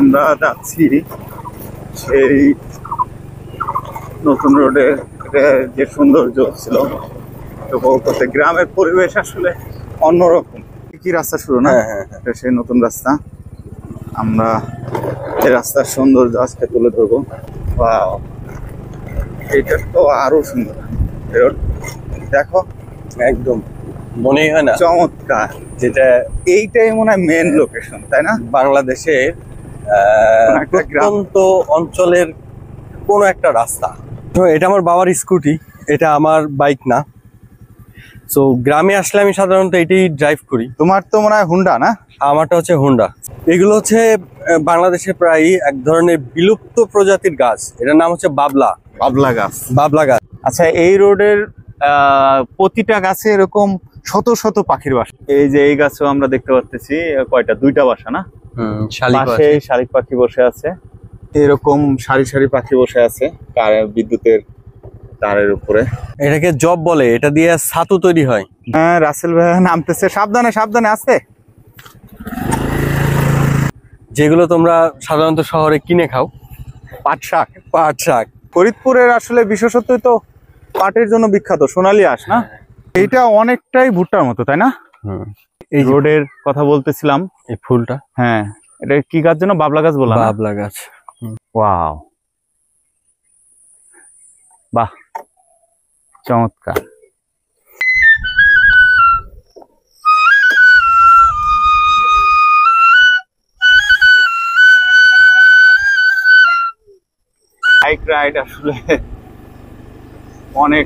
আমরা যাচ্ছি সেই নতুন রোডে, যে সৌন্দর্য ছিল তো বলতে গ্রামের পরিবেশ আসলে অন্যরকম। কি রাস্তা শুরু না? এটা সেই নতুন রাস্তা। আমরা এই রাস্তার সৌন্দর্য আজকে তুলে ধরবো। ওয়াও, এটা তো আরো সুন্দর রোড, দেখো একদম মনেই হয় না চমৎকার। যেটা এইটাই মনে হয় মেন লোকেশন, তাই না? বাংলাদেশের প্রত্যন্ত অঞ্চলের কোন একটা রাস্তা। তো এটা আমার বাবার স্কুটি, এটা আমার বাইক না। তো গ্রামে আসলে আমি সাধারণত এটাই ড্রাইভ করি। তোমার তো মনে হয় হুন্ডা না? আমারটা হচ্ছে হোন্ডা। এগুলো হচ্ছে বাংলাদেশে প্রায় এক ধরনের বিলুপ্ত প্রজাতির গাছ, এটার নাম হচ্ছে বাবলা গাছ। বাবলা গাছ। আচ্ছা, এই রোডের প্রতিটা গাছে এরকম শত শত পাখির বাসা। এই যে এই গাছেও আমরা দেখতে পাচ্ছি কয়টা, দুইটা বাসা না? পাশে শালিক পাখি বসে আছে, এরকম সারি সারি পাখি বসে আছে বিদ্যুতের তারের উপরে। এটাকে জব বলে, এটা দিয়ে ছাতু তৈরি হয়। হ্যাঁ, রাসেল ভাই নামতেছে, সাবধানে সাবধানে আসতে। যেগুলো তোমরা সাধারণত শহরে কিনে খাও, পাট শাক। পাট শাক। ফরিদপুরের আসলে বিশেষত্বই তো পাটের জন্য বিখ্যাত, সোনালী আঁশ না? এইটা অনেকটাই ভুট্টার মতো, তাই না? এই রোডের কথা বলতেছিলাম, এই ফুলটা। হ্যাঁ, এটা কি গাছ যেন? বাবলা গাছ বললাম। বাবলা গাছ। ওয়াও, বাহ, চমৎকার। বাইক রাইড আসলে অনেক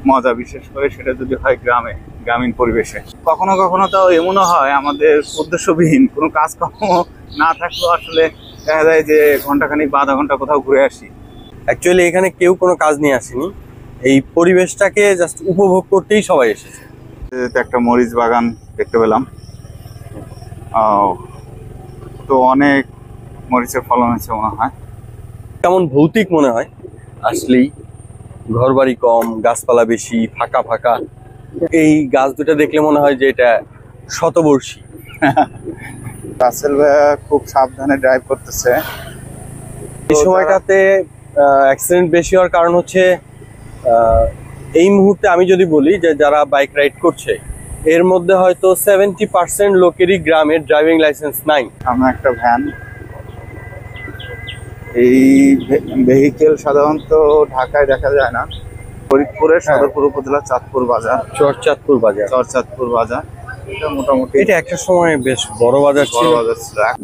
মজা, বিশেষ করে সেটা যদি হয় গ্রামীণ পরিবেশে। কখনো কখনো তো এমনও হয় আমাদের উদ্দেশ্যবিহীন কোনো কাজকর্ম না থাকলেও আসলে দেখা যায় যে ঘন্টাখানিক বা আধা ঘন্টা কোথাও ঘুরে আসি। অ্যাকচুয়ালি এখানে কেউ কোনো কাজ নিয়ে আসেনি, এই পরিবেশটাকে জাস্ট উপভোগ করতেই সবাই এসেছে। একটা মরিচ বাগান দেখতে পেলাম, তো অনেক মরিচের ফলন হয়েছে মনে হয়। কেমন ভৌতিক মনে হয় আসলেই, ঘরবাড়ি কম, গাছপালা বেশি, ফাঁকা ফাঁকা। এই গাছ দুটা দেখলে মনে হয় যে এটা শতবর্ষী। রাসেল ভাইয়া খুব সাবধানে ড্রাইভ করতেছে। এই সময়টাতে অ্যাক্সিডেন্ট বেশি হওয়ার কারণ হচ্ছে এই মুহূর্তে আমি যদি বলি যে যারা বাইক রাইড করছে এর মধ্যে হয়তো 70% লোকেরই গ্রামের ড্রাইভিং লাইসেন্স নাই। সামনে একটা ভ্যান। এই ভেহিকেল সাধারণত ঢাকায় দেখা যায় না। ফরিদপুরের সদরপুর উপজেলা চাঁদপুর বাজার, চরচাঁদপুর বাজার। এটা মোটামুটি এটা একটা সময় বেশ বড় বাজার ছিল।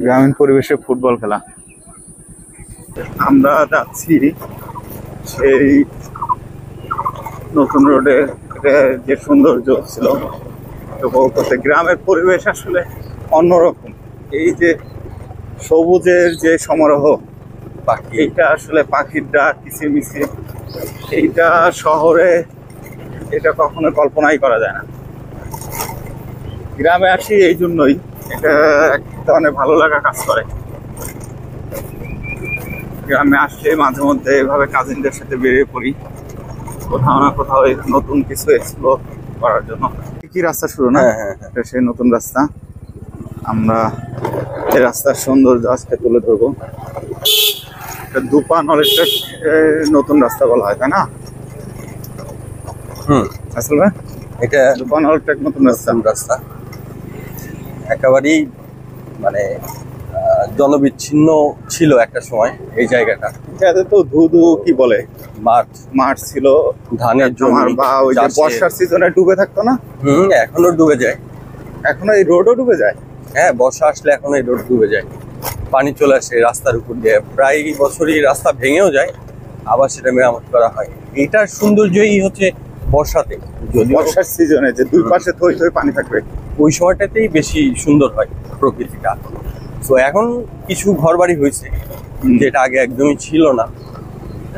গ্রামীণ পরিবেশে ফুটবল খেলা। আমরা যাচ্ছি সেই নতুন রোডে, যে সৌন্দর্য ছিল তো বলতে গ্রামের পরিবেশ আসলে অন্যরকম। এই যে সবুজের যে সমারোহ, পাখি, এটা আসলে পাখির ডাক, কিচিরমিচির, এইটা শহরে এটা কখনো কল্পনাই করা যায় না। গ্রামে আসি এই জন্যই, এটা এক ধরনের ভালো লাগা কাজ করে। গ্রামে আসলে মাঝে মধ্যে এভাবে কাজিনদের সাথে বেরিয়ে পড়ি কোথাও না কোথাও নতুন কিছু এক্সপ্লোর করার জন্য। কি রাস্তা শুরু না? এটা সেই নতুন রাস্তা। আমরা এই রাস্তার সৌন্দর্য আজকে তুলে ধরবো। দুপান অনেকটা নতুন রাস্তা বলা হয়, তাই না? আসলে এটা দুপান অনেকটা নতুন রাস্তা। একেবারেই মানে জনবিচ্ছিন্ন ছিল একটা সময় এই জায়গাটা। এটাতে তো ধুধু কি বলে মাঠ ছিল, ধানের জমি, বা ওই যে বর্ষার সিজনে ডুবে থাকতো না? এখনো ডুবে যায়, এখনো এই রোডও ডুবে যায়। হ্যাঁ, বর্ষা আসলে এখন এই রোড ডুবে যায়, পানি চলে আসে রাস্তার উপর দিয়ে। প্রায় বছরই রাস্তা ভেঙেও যায়, আবার সেটা মেরামত করা হয়। এটার সৌন্দর্যই হচ্ছে বর্ষাতে, যদি বর্ষার সিজনে যে দুই পাশে থই থই পানি থাকবে, ওই সময়টাতেই বেশি সুন্দর হয় প্রকৃতিটা। তো এখন কিছু ঘরবাড়ি হয়েছে যেটা আগে একদমই ছিল না,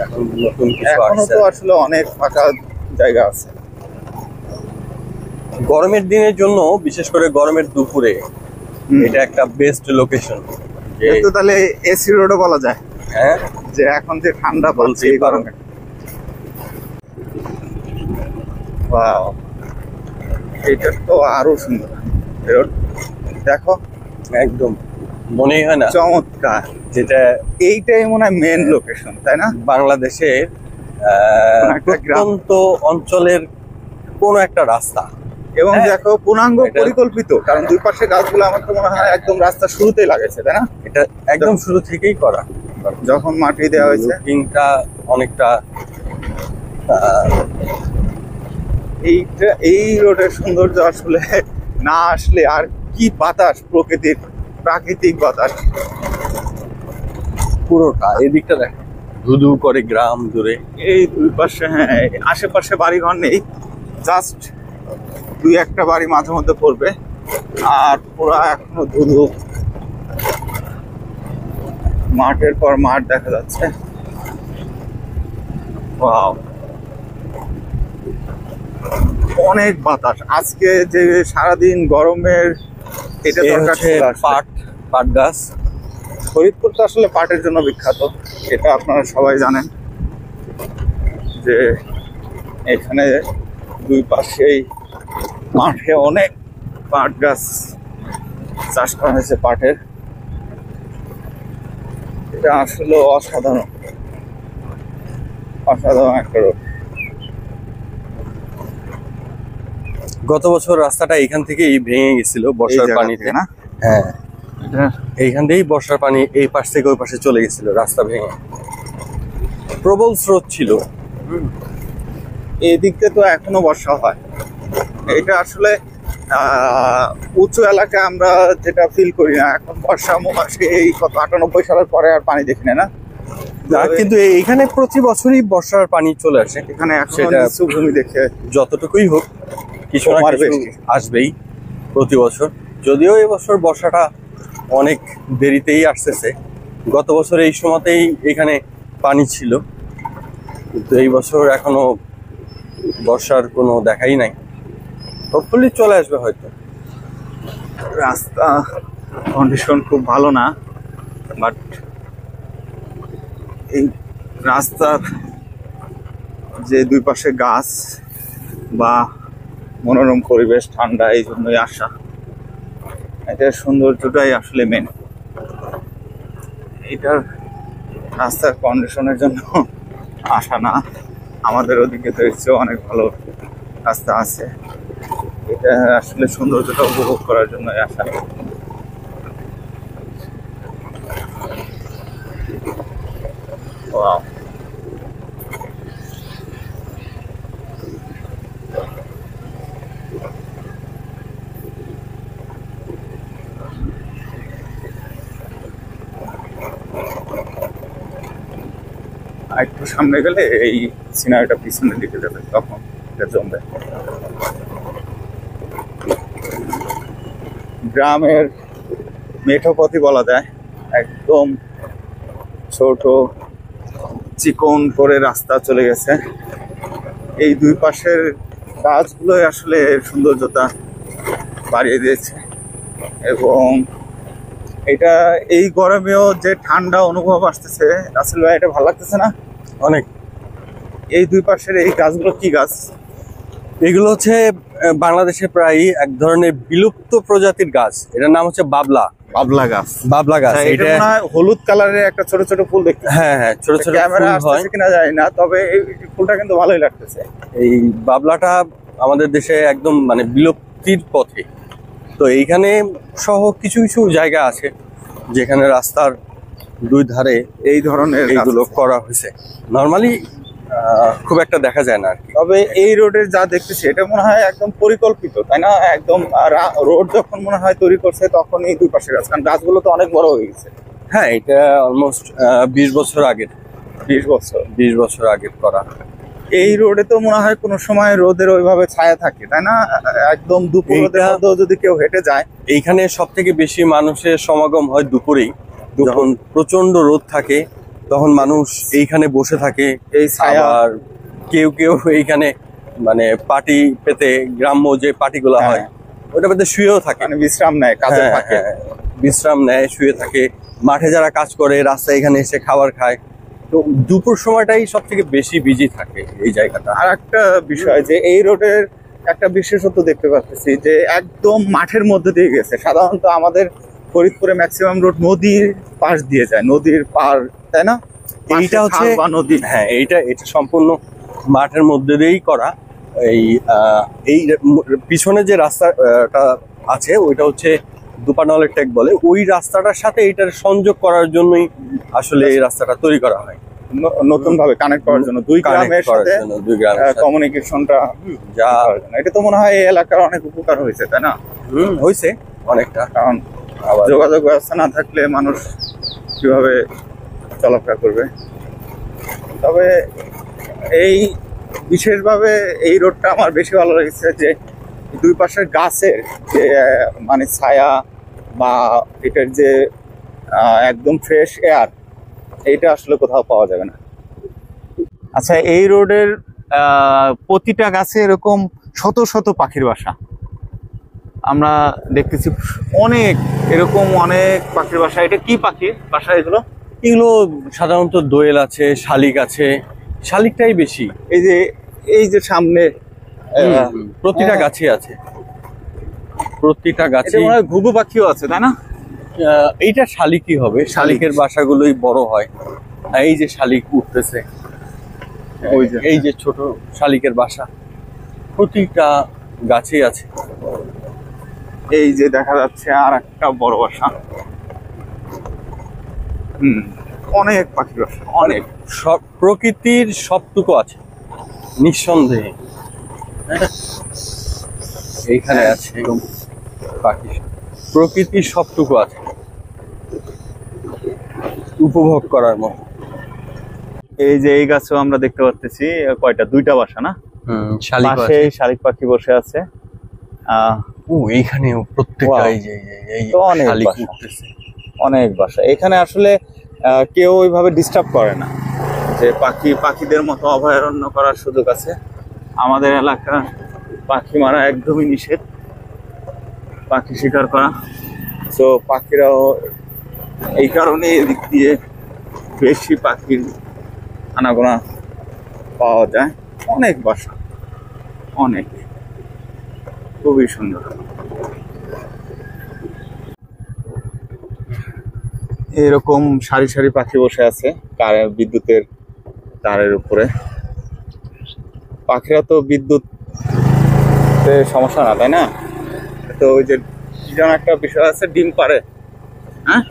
এখন নতুন কিছু আসছে। আসলে অনেক ফাঁকা জায়গা আছে গরমের দিনের জন্য, বিশেষ করে গরমের দুপুরে এটা একটা বেস্ট লোকেশন। তাহলে এসি রোডও বলা যায়। হ্যাঁ, যে এখন যে ঠান্ডা বলছে এই গরমে। ওয়াও, এটা তো আরো সুন্দর রোড, দেখো একদম মনেই হয় না চমৎকার। যেটা এইটাই মনে হয় মেন লোকেশন, তাই না? বাংলাদেশের প্রত্যন্ত অঞ্চলের কোন একটা রাস্তা, এবং দেখো পূর্ণাঙ্গ পরিকল্পিত, কারণ দুই পাশে গাছগুলো আমার তো মনে হয় একদম রাস্তা শুরুতেই লাগাইছে, তাই না? এটা একদম শুরু থেকেই করা, যখন মাটি দেওয়া হয়েছে। লুকিংটা অনেকটা এইটা, এই রোডের সৌন্দর্য আসলে না আসলে আর কি বাতাস, প্রাকৃতিক বাতাস পুরোটা। এদিকটা দেখো ধুধু করে গ্রাম দূরে, এই দুই পাশে। হ্যাঁ, আশেপাশে বাড়িঘর নেই, জাস্ট দুই একটা বাড়ি মাঝে মধ্যে পড়বে, আর পুরা এখনো ধুধু, মাঠের পর মাঠ দেখা যাচ্ছে। ওয়াও, অনেক বাতাস আজকে, যে সারাদিন গরমের এটা দরকার ছিল। পাট গাছ, ফরিদপুর তো আসলে পাটের জন্য বিখ্যাত, এটা আপনারা সবাই জানেন, যে এখানে দুই পাশেই মাঠে অনেক পাট গাছ চাষ করা হয়েছে, পাটের। এটা আসলে অসাধারণ একটা রোড। গত বছর রাস্তাটা এখান থেকেই ভেঙে গেছিল বর্ষার পানিতে, না? হ্যাঁ, এইখান থেকেই বর্ষার পানি এই পাশ থেকে ওই পাশে চলে গেছিল রাস্তা ভেঙে, প্রবল স্রোত ছিল। এই দিক থেকে তো এখনো বর্ষা হয়। এটা আসলে উঁচু এলাকায় আমরা যেটা ফিল করি না, এখন বর্ষা এই কত 98 সালের পরে আর পানি দেখি না। কিন্তু এইখানে প্রতি বছরই বর্ষার পানি চলে আসে, এখানে সেটা ভূমি দেখে যতটুকুই হোক কিছু না কিছু আসবেই প্রতি বছর। যদিও এবছর বর্ষাটা অনেক দেরিতেই আসতেছে, গত বছর এই সময়তেই এখানে পানি ছিল, কিন্তু এই বছর এখনো বর্ষার কোনো দেখাই নাই। হোপফুলি চলে আসবে হয়তো। রাস্তা কন্ডিশন খুব ভালো না, বাট এই রাস্তার যে দুই পাশে গাছ বা মনোরম পরিবেশ, ঠান্ডা, এই জন্যই আসা। এটার সৌন্দর্যটাই আসলে মেন। এটার রাস্তার কন্ডিশনের জন্য আসা না, আমাদের ওদিকে তো এর চেয়েও অনেক ভালো রাস্তা আছে। এটা আসলে সৌন্দর্যটা উপভোগ করার জন্য আসা। ওয়াও, একটু সামনে গেলে এই সিনারিটা পিছনের দিকে যাবে, তখন এটা জমবে। গ্রামের মেঠোপথই বলা যায়, একদম ছোট চিকন করে রাস্তা চলে গেছে। এই দুই পাশের গাছগুলোই আসলে সৌন্দর্যতা বাড়িয়ে দিয়েছে, এবং এটা এই গরমেও যে ঠান্ডা অনুভব আসতেছে, রাসেল ভাই এটা ভালো লাগতেছে না অনেক? এই দুই পাশের এই গাছগুলো কি গাছ? এগুলো হচ্ছে বাংলাদেশে প্রায় এক ধরনের বিলুপ্ত প্রজাতির গাছ, এটার নাম হচ্ছে বাবলা গাছ। বাবলা গাছ, এটা হলুদ কালারের একটা ছোট ছোট ফুল দেখতে। হ্যাঁ হ্যাঁ, ছোট ছোট ক্যামেরা আসছে কিনা জানি না, তবে এই ফুলটা কিন্তু ভালোই লাগতেছে। এই বাবলাটা আমাদের দেশে একদম মানে বিলুপ্তির পথে। তো এইখানে সহ কিছু কিছু জায়গা আছে যেখানে রাস্তার দুই ধারে এই ধরনের এইগুলো করা হয়েছে। নর্মালি খুব একটা দেখা যায় না আর কি। তবে এই রোডের যা দেখতেছি এটা মনে হয় একদম পরিকল্পিত, তাই না? একদম রোড যখন মনে হয় তৈরি করছে তখন এই দুই পাশে গাছ, কারণ গাছগুলো তো অনেক বড় হয়ে গেছে। হ্যাঁ, এটা অলমোস্ট 20 বছর আগের, 20 বছর আগের করা। এই রোডে তো মনে হয় কোনো সময় রোদের ওইভাবে ছায়া থাকে, তাই না? একদম দুপুর যদি কেউ হেঁটে যায়। এইখানে সব থেকে বেশি মানুষের সমাগম হয় দুপুরেই, যখন প্রচন্ড রোদ থাকে তখন মানুষ এইখানে বসে থাকে। এই ছায়া, আর কেউ কেউ এইখানে মানে পার্টি পেতে, গ্রাম্য যে পার্টিগুলো হয় ওটা পেতে শুয়েও থাকে, মানে বিশ্রাম নেয়, কাজের ফাঁকে বিশ্রাম নেয়, শুয়ে থাকে। মাঠে যারা কাজ করে রাস্তায় এখানে এসে খাবার খায়। তো দুপুর সময়টাই সব থেকে বেশি বিজি থাকে এই জায়গাটা। আর একটা বিষয় যে এই রোডের একটা বিশেষত্ব দেখতে পাচ্ছি যে একদম মাঠের মধ্যে দিয়ে গেছে। সাধারণত আমাদের ফরিদপুরে ম্যাক্সিমাম রোড নদীর পাশ দিয়ে যায়, নদীর পার, তাই না? এইটা হচ্ছে বা নদী। হ্যাঁ, এটা সম্পূর্ণ মাঠের মধ্যে দিয়েই করা। এই পিছনে যে রাস্তাটা আছে ওইটা হচ্ছে দুপানলের টেক বলে, ওই রাস্তাটার সাথে এইটার সংযোগ করার জন্যই আসলে এই রাস্তাটা তৈরি করা হয়, নতুন ভাবে কানেক্ট করার জন্য দুই গ্রামের সাথে কমিউনিকেশনটা যা। এটা তো মনে হয় এই এলাকার অনেক উপকার হয়েছে, তাই না? হয়েছে অনেকটা, কারণ যোগাযোগ ব্যবস্থা না থাকলে মানুষ কিভাবে চলাফেরা করবে। তবে এই বিশেষভাবে এই রোডটা আমার বেশি ভালো লেগেছে যে দুই পাশের গাছের যে মানে ছায়া বা এটার যে একদম ফ্রেশ এয়ার, এইটা আসলে কোথাও পাওয়া যাবে না। আচ্ছা, এই রোডের প্রতিটা গাছে এরকম শত শত পাখির বাসা আমরা দেখতেছি, অনেক এরকম অনেক পাখির বাসা। এটা কি পাখির বাসা এগুলো? এগুলো সাধারণত দোয়েল আছে, শালিক আছে, শালিকটাই বেশি। এই যে সামনে প্রতিটা গাছে আছে, প্রতিটা গাছে ঘুঘু পাখিও আছে, তাই না? এইটা শালিকই হবে, শালিকের বাসাগুলোই বড় হয়। এই যে শালিক উঠতেছে, এই যে ছোট শালিকের বাসা প্রতিটা গাছেই আছে। এই যে দেখা যাচ্ছে আর একটা বড় বাসা। অনেক পাখির বাসা, অনেক। সব প্রকৃতির সবটুকু আছে নিঃসন্দেহে, এইখানে আছে পাখি, প্রকৃতির সবটুকু আছে উপভোগ করার মতো। এই যে এই গাছেও আমরা দেখতে পাচ্ছি কয়টা, দুইটা বাসা না? শালিক পাখি বসে আছে। এইখানে প্রত্যেকটা অনেক বাসা। এখানে আসলে কেউ ওইভাবে ডিস্টার্ব করে না, যে পাখিদের মতো অভয়ারণ্য করার সুযোগ আছে। আমাদের এলাকা পাখি মারা একদমই নিষেধ, পাখি শিকার করা। তো পাখিরাও এই কারণে এদিক দিয়ে বেশি পাখির আনাগোনা পাওয়া যায়। অনেক বাসা, অনেক, খুবই সুন্দর। এরকম সারি সারি পাখি বসে আছে বিদ্যুতের তারের উপরে। পাখিরা তো বিদ্যুৎ সমস্যা না, তাই না? তো ওই যে কি যেন একটা বিষয় আছে, ডিম পারে। হ্যাঁ,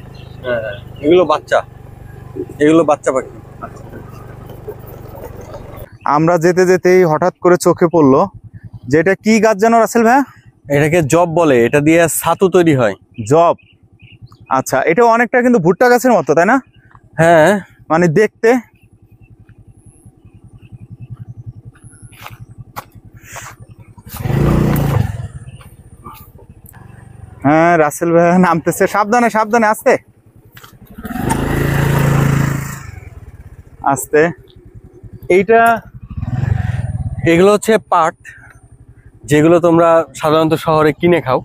এগুলো বাচ্চা পাখি। আমরা যেতে যেতেই হঠাৎ করে চোখে পড়লো যে এটা কি গাছ যেন রাসেল ভাই? এটাকে জব বলে, এটা দিয়ে ছাতু তৈরি হয়। জব, আচ্ছা। এটা অনেকটা কিন্তু ভুট্টা গাছের মতো, তাই না? হ্যাঁ, মানে দেখতে। হ্যাঁ, রাসেল ভাই নামতেছে, সাবধানে সাবধানে, আস্তে আস্তে। এগুলো হচ্ছে পাট, যেগুলো তোমরা সাধারণত শহরে কিনে খাও।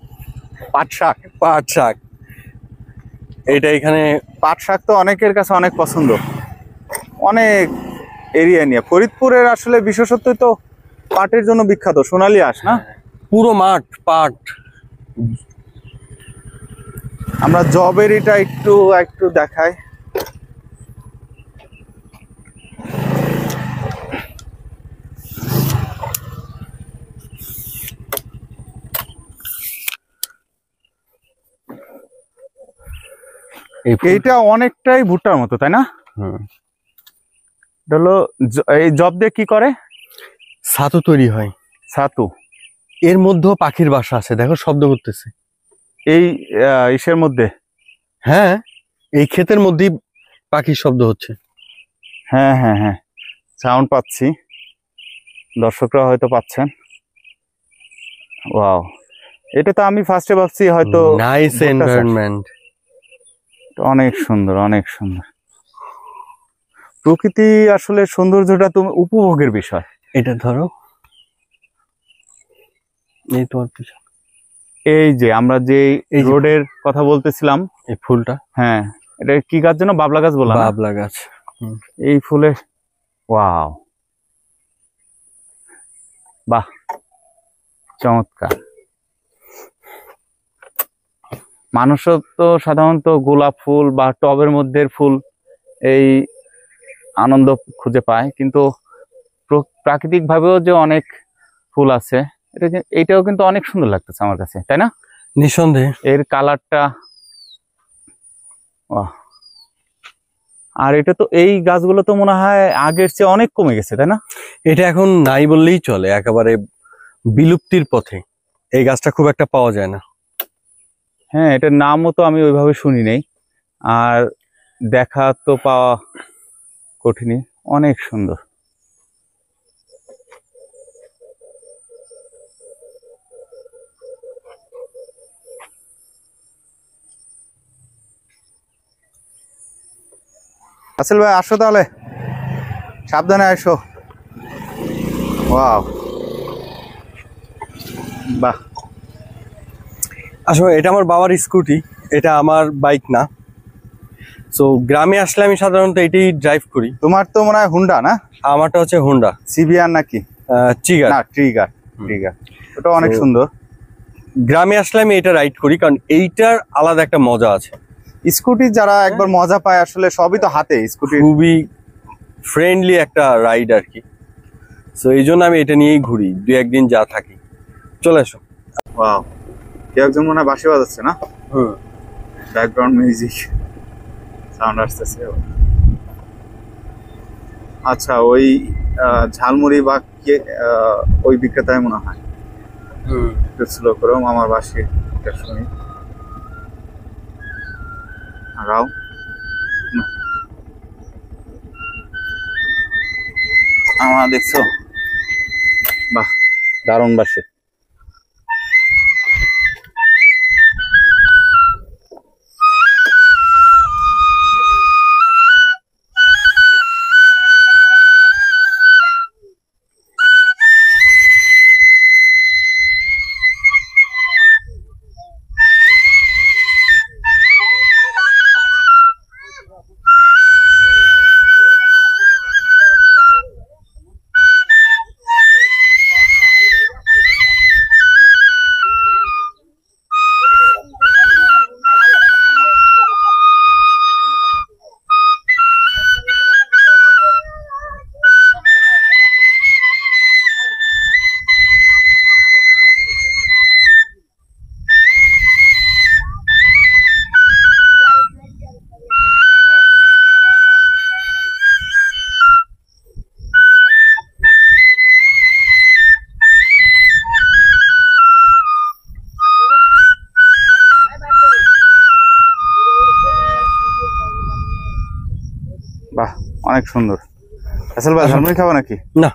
পাট শাক। এটা এখানে পাট শাক তো অনেকের কাছে অনেক পছন্দ, অনেক এরিয়া নিয়ে। ফরিদপুরের আসলে বিশেষত্ব তো পাটের জন্য বিখ্যাত, সোনালী আঁশ না? পুরো মাঠ পাট। আমরা জবের এটা একটু দেখাই। এইটা অনেকটাই ভুট্টার মতো, তাই না? হলো এই জব দিয়ে কি করে? ছাতু তৈরি হয়। ছাতু। এর মধ্যেও পাখির বাসা আছে, দেখো শব্দ করতেছে এই ইসের মধ্যে। হ্যাঁ, এই ক্ষেতের মধ্যেই পাখির শব্দ হচ্ছে। হ্যাঁ হ্যাঁ হ্যাঁ, সাউন্ড পাচ্ছি, দর্শকরা হয়তো পাচ্ছেন। ওয়াও, এটা তো আমি ফার্স্টে ভাবছি হয়তো নাইস এনভায়রনমেন্ট। অনেক সুন্দর, অনেক সুন্দর প্রকৃতি। আসলে সৌন্দর্যটা তুমি উপভোগের বিষয়। এটা ধরো, এই তোমার পিছনে এই যে আমরা যে রোডের কথা বলতেছিলাম, এই ফুলটা, হ্যাঁ, এটা কি গাছ যেন? বাবলা গাছ বললাম। বাবলা গাছ। এই ফুলে, ওয়াও, বাহ, চমৎকার। মানুষও তো সাধারণত গোলাপ ফুল বা টবের মধ্যে ফুল এই আনন্দ খুঁজে পায়, কিন্তু প্রাকৃতিক ভাবেও যে অনেক ফুল আছে, এটাও কিন্তু অনেক সুন্দর লাগতেছে আমার কাছে, তাই না? নিঃসন্দেহে এর কালারটা, আর এটা তো এই গাছগুলো তো মনে হয় আগের চেয়ে অনেক কমে গেছে, তাই না? এটা এখন নাই বললেই চলে, একেবারে বিলুপ্তির পথে। এই গাছটা খুব একটা পাওয়া যায় না। হ্যাঁ, এটার নামও তো আমি ওইভাবে শুনি নাই, আর দেখা তো পাওয়া কঠিনই। অনেক সুন্দর। আসল ভাই আসো তাহলে, সাবধানে আসো। ওয়াও, বাহ। আসলে এটা আমার বাবার স্কুটি, এটা আমার বাইক না। সো গ্রামে আসলে আমি সাধারণত এটাই ড্রাইভ করি। তোমার তো মনে হয় হুন্ডা না? আমারটা হচ্ছে হোন্ডা সিবিআর নাকি ট্রিগার। না, ট্রিগার। ট্রিগার ওটা অনেক সুন্দর। গ্রামে আসলে আমি এটা রাইড করি, কারণ এইটার আলাদা একটা মজা আছে। স্কুটি যারা একবার মজা পায়, আসলে সবই তো হাতে, স্কুটি খুবই ফ্রেন্ডলি একটা রাইড আর কি। সো এই জন্য আমি এটা নিয়েই ঘুরি, দু একদিন যা থাকি। চলে এসো। ওয়াও, কেউ একজন মনে হয় বাঁশি বাজাচ্ছে না? ব্যাকগ্রাউন্ড মিউজিক সাউন্ড আসতেছে। আচ্ছা, ওই ঝালমুড়ি বা ওই বিক্রেতায় মনে হয়। একটু স্লো করো, আমার বাঁশি শুনি। আগাও। আমার দেখছো, বাহ, দারুণ বাঁশি। বাহ, অনেক সুন্দর। আসল ভাই ঝালমুড়ি খাবো নাকি? না,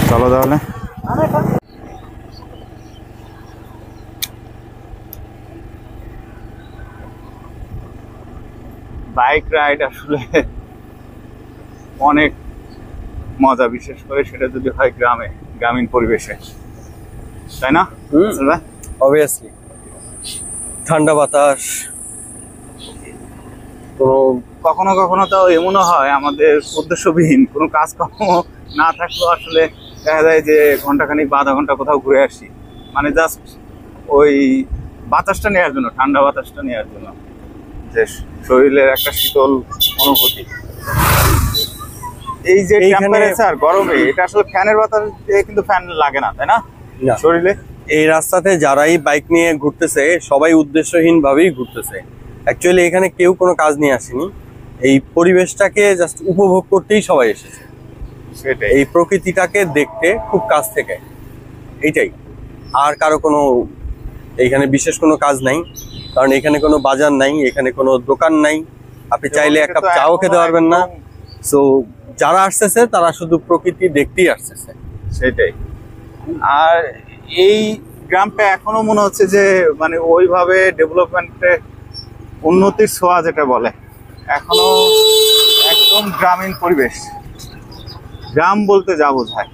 চলো তাহলে। বাইক রাইড আসলে অনেক মজা, বিশেষ করে সেটা যদি হয় গ্রামে, গ্রামীণ পরিবেশে, তাই না? অবভিয়াসলি ঠান্ডা বাতাস। কখনো কখনো তো এমনও হয় আমাদের উদ্দেশ্যবিহীন কোনো কাজকর্ম না থাকলেও আসলে দেখা যায় যে ঘন্টাখানিক বা আধা ঘন্টা কোথাও ঘুরে আসি, মানে জাস্ট ওই বাতাসটা নেওয়ার জন্য, ঠান্ডা বাতাসটা নেওয়ার জন্য, যে শরীরের একটা শীতল অনুভূতি। এই যে টেম্পারেচার গরমে, এটা আসলে ফ্যানের বাতাস দিয়ে কিন্তু ফ্যান লাগে না, তাই না শরীরে? এই রাস্তাতে যারাই বাইক নিয়ে ঘুরতেছে সবাই উদ্দেশ্যহীন ভাবেই ঘুরতেছে। অ্যাকচুয়ালি এখানে কেউ কোনো কাজ নিয়ে আসেনি, এই পরিবেশটাকে জাস্ট উপভোগ করতেই সবাই এসেছে। সেটাই, এই প্রকৃতিটাকে দেখতে খুব কাছ থেকে, এইটাই। আর কারো কোনো এইখানে বিশেষ কোনো কাজ নাই, কারণ এখানে কোনো বাজার নাই, এখানে কোনো দোকান নাই, আপনি চাইলে এক কাপ চাও খেতে পারবেন না। সো যারা আসতেছে তারা শুধু প্রকৃতি দেখতেই আসতেছে, সেটাই। আর এই গ্রামটা এখনো মনে হচ্ছে যে মানে ওইভাবে ডেভেলপমেন্টে উন্নতির ছোঁয়া যেটা বলে, এখনো একদম গ্রামীণ পরিবেশ। গ্রাম বলতে যা বোঝায়,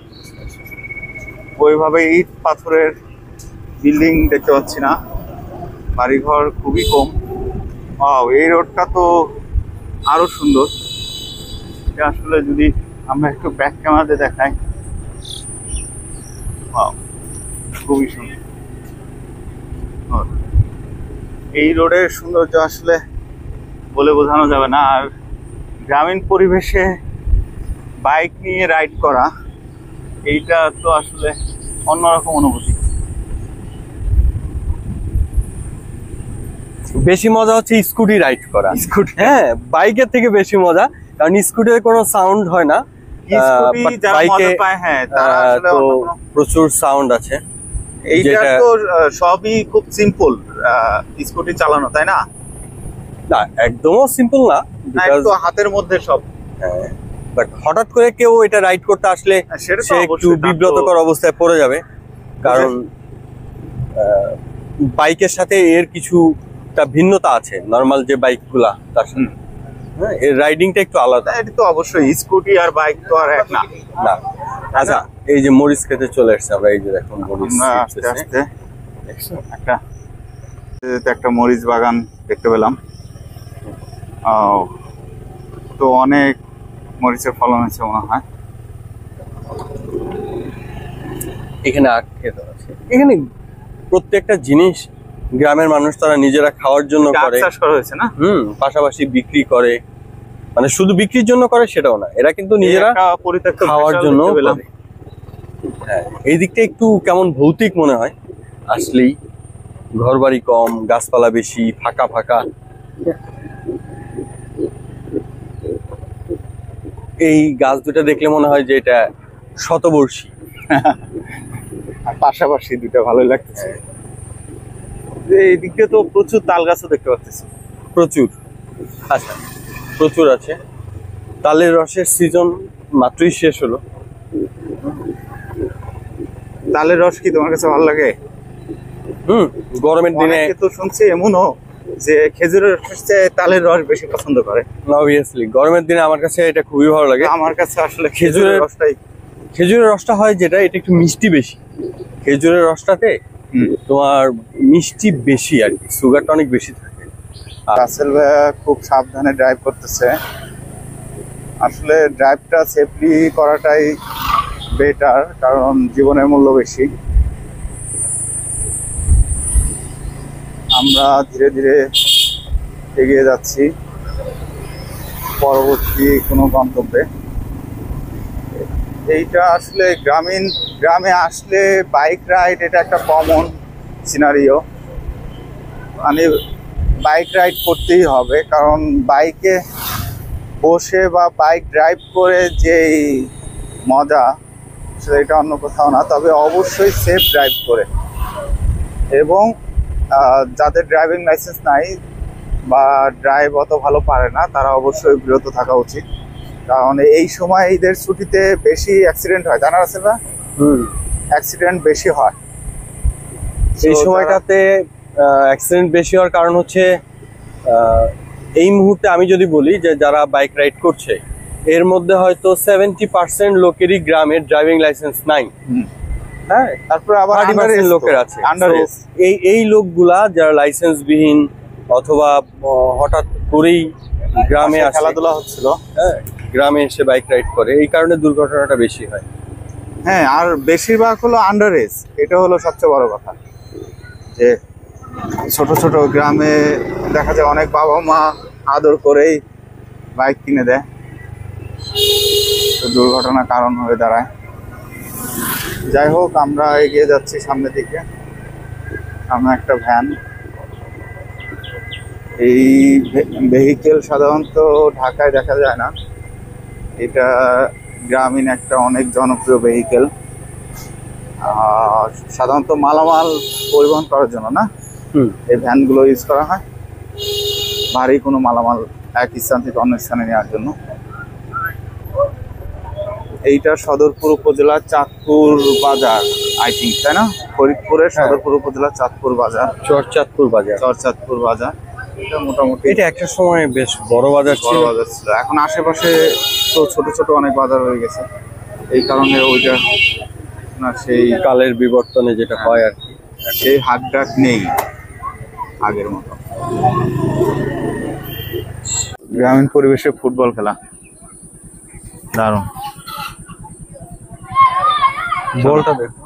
ওইভাবে ইট পাথরের বিল্ডিং দেখতে পাচ্ছি না, বাড়িঘর খুবই কম। এই রোডটা তো আরো সুন্দর। এটা আসলে যদি আমরা একটু ব্যাক ক্যামেরাতে দেখাই, খুবই সুন্দর। এই রোডের সৌন্দর্য আসলে বলে বোঝানো যাবে না। আর গ্রামীণ পরিবেশে বাইক নিয়ে রাইড করা, এইটা তো আসলে অন্যরকম অনুভূতি। বেশি মজা হচ্ছে স্কুটি রাইড করা। স্কুটি, হ্যাঁ, বাইকের থেকে বেশি মজা, কারণ স্কুটির কোনো সাউন্ড হয় না। বাইকে তো প্রচুর সাউন্ড আছে। এইটা তো সবই খুব সিম্পল স্কুটি চালানো, তাই না? না, একদমও সিম্পল না, একটু হাতের মধ্যে সব। বাট হঠাৎ করে কেউ এটা রাইড করতে আসলে সে একটু বিব্রতকর অবস্থায় পড়ে যাবে, কারণ বাইকের সাথে এর কিছুটা ভিন্নতা আছে নরমাল যে বাইকগুলা তার সাথে। হ্যাঁ, এর রাইডিংটা একটু আলাদা। এটা তো অবশ্যই, স্কুটি আর বাইক তো আর এক না। না, আচ্ছা, এই যে মরিচ খেতে চলে আসছে আমরা, এই যে দেখুন মরিচ আস্তে আস্তে একটা মরিচ বাগান দেখতে পেলাম। তো অনেক মরিচের ফলন হয়েছে মনে হয়। এখানে আখ ক্ষেত আছে। এখানে প্রত্যেকটা জিনিস গ্রামের মানুষ তারা নিজেরা খাওয়ার জন্য করে, চাষ করা হয়েছে না? পাশাপাশি বিক্রি করে, মানে শুধু বিক্রির জন্য করে সেটাও না, এরা কিন্তু নিজেরা খাওয়ার জন্য করে। হ্যাঁ, এই দিকটা একটু কেমন ভৌতিক মনে হয় আসলেই, ঘর বাড়ি কম, গাছপালা বেশি, ফাঁকা ফাঁকা। এই গাছ দুটা দেখলে মনে হয় যে এটা শতবর্ষী। আর পাশাপাশি দুটা ভালোই লাগতেছে। এই দিকটা তো প্রচুর তাল গাছও দেখতে পাচ্ছি। প্রচুর, আচ্ছা, প্রচুর আছে। তালের রসের সিজন মাত্রই শেষ হলো। তালের রস কি তোমার কাছে ভালো লাগে? গরমের দিনে তো শুনছি এমনও যে খেজুরের রস চেয়ে তালের রস বেশি পছন্দ করে। অবভিয়াসলি গরমের দিনে আমার কাছে এটা খুবই ভালো লাগে। আমার কাছে আসলে খেজুরের রসটা হয় যেটা, এটা একটু মিষ্টি বেশি। খেজুরের রসটাতে তোমার মিষ্টি বেশি আর কি, সুগারটা অনেক বেশি থাকে। রাসেল ভাইয়া খুব সাবধানে ড্রাইভ করতেছে। আসলে ড্রাইভটা সেফলি করাটাই বেটার, কারণ জীবনের মূল্য বেশি। আমরা ধীরে ধীরে এগিয়ে যাচ্ছি পরবর্তী কোনো গন্তব্যে। এইটা আসলে গ্রামে আসলে বাইক রাইড এটা একটা কমন সিনারিও। মানে বাইক রাইড করতেই হবে, কারণ বাইকে বসে বা বাইক ড্রাইভ করে যেই মজা সেটা এটা অন্য কোথাও না। তবে অবশ্যই সেফ ড্রাইভ করে, এবং যাদের ড্রাইভিং লাইসেন্স নাই বা ড্রাইভ অত ভালো পারে না তারা অবশ্যই বিরত থাকা উচিত, কারণ এই সময় ঈদের ছুটিতে বেশি অ্যাক্সিডেন্ট হয়, জানা আছে না? অ্যাক্সিডেন্ট বেশি হয় এই সময়টাতে। অ্যাক্সিডেন্ট বেশি হওয়ার কারণ হচ্ছে এই মুহূর্তে আমি যদি বলি যে যারা বাইক রাইড করছে এর মধ্যে হয়তো 70% লোকেরই গ্রামের ড্রাইভিং লাইসেন্স নাই। হ্যাঁ, তারপর আবার 30% লোকের আছে। এই লোকগুলা যারা লাইসেন্স বিহীন অথবা হঠাৎ করেই গ্রামে খেলাধুলা হচ্ছিল, হ্যাঁ, গ্রামে এসে বাইক রাইড করে, এই কারণে দুর্ঘটনাটা বেশি হয়। হ্যাঁ, আর বেশিরভাগ হলো আন্ডার এজ। এটা হলো সবচেয়ে বড় কথা, যে ছোট ছোট গ্রামে দেখা যায় অনেক বাবা মা আদর করেই বাইক কিনে দেয়, তো দুর্ঘটনার কারণ হয়ে দাঁড়ায়। যাই হোক, আমরা এগিয়ে যাচ্ছি সামনের দিকে। সামনে একটা ভ্যান। এই ভেহিকেল সাধারণত ঢাকায় দেখা যায় না, এটা গ্রামীণ একটা অনেক জনপ্রিয় ভেহিকেল, সাধারণত মালামাল পরিবহন করার জন্য না এই ভ্যানগুলো ইউজ করা হয়, ভারী কোনো মালামাল এক স্থান থেকে অন্য স্থানে নেওয়ার জন্য। এইটা সদরপুর উপজেলার চাঁদপুর বাজার, আই থিঙ্ক, তাই না? ফরিদপুরের সদরপুর উপজেলার চাঁদপুর বাজার, চরচাঁদপুর বাজার। এটা মোটামুটি এটা একটা সময় বেশ বড় বাজার ছিল। এখন আশেপাশে তো ছোট ছোট অনেক বাজার হয়ে গেছে, এই কারণে ওইটা না সেই কালের বিবর্তনে যেটা হয় আর কি, সেই হাট ডাক নেই আগের মতো। গ্রামীণ পরিবেশে ফুটবল খেলা দারুণ। বলটা দেখো।